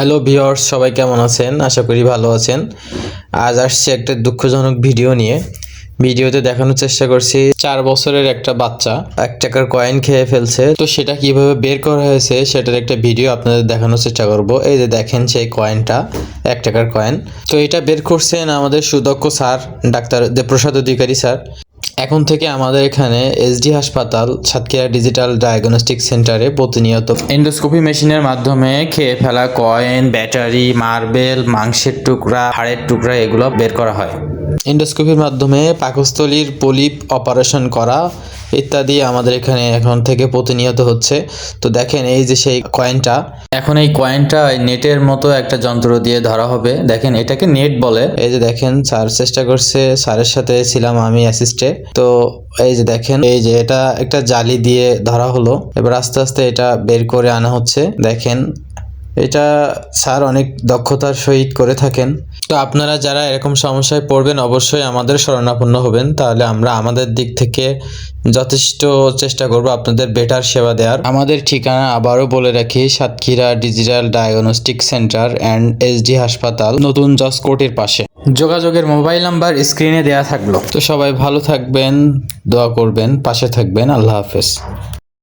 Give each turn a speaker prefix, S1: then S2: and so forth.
S1: Hello viewers, সবাই কেমন আছেন? আশা করি ভালো আছেন। আজ আসছি একটা দুঃখজনক ভিডিও নিয়ে। ভিডিওতে দেখানোর চেষ্টা করছি 4 বছরের একটা বাচ্চা 1 টাকার কয়েন খেয়ে ফেলছে। তো সেটা কিভাবে বের করা হয়েছে সেটার একটা ভিডিও আপনাদের দেখানোর চেষ্টা করব। এই যে দেখেন সেই কয়েনটা, 1 টাকার কয়েন। তো এটা বের করছেন আমাদের সুদক্ষ স্যার, ডাক্তার দেবপ্রসাদ অধিকারী স্যার। এখন থেকে আমাদের এখানে এসডি হাসপাতাল সাতক্ষীরা ডিজিটাল ডায়াগনস্টিক সেন্টারে প্রতিনিয়ত এন্ডোস্কোপি মেশিনের মাধ্যমে খেয়ে ফেলা কয়েন, ব্যাটারি, মার্বেল, মাংসের টুকরা, হাড়ের টুকরা এগুলো বের করা হয়। এন্ডোস্কোপির মাধ্যমে পাকস্থলীর পলিপ অপারেশন করা ইত্যাদি আমাদের এখানে এখন থেকে প্রতিনিয়ত হচ্ছে। তো দেখেন এই যে সেই কয়েনটা, এখন এই কয়েনটা নেটের মতো একটা যন্ত্র দিয়ে ধরা হবে। দেখেন এটাকে নেট বলে। এই যে দেখেন স্যার চেষ্টা করছে, স্যারের সাথে ছিলাম আমি অ্যাসিস্টে। তো এই যে দেখেন এই যে এটা একটা জালি দিয়ে ধরা হলো, এবার আস্তে আস্তে এটা বের করে আনা হচ্ছে। দেখেন এটা স্যার অনেক দক্ষতার সহিত করে থাকেন। তো আপনারা যারা এরকম সমস্যায় পড়বেন অবশ্যই আমাদের শরণাপন্ন হবেন, তাহলে আমরা আমাদের দিক থেকে যথেষ্ট চেষ্টা করব আপনাদের বেটার সেবা দেওয়ার। আমাদের ঠিকানা আবারও বলে রাখি, Satkhira digital diagnostic centre and SD হাসপাতাল, নতুন জজ কোর্টের পাশে। যোগাযোগের মোবাইল নাম্বার স্ক্রিনে দেওয়া থাকলো। তো সবাই ভালো থাকবেন, দোয়া করবেন, পাশে থাকবেন। আল্লাহ হাফেজ।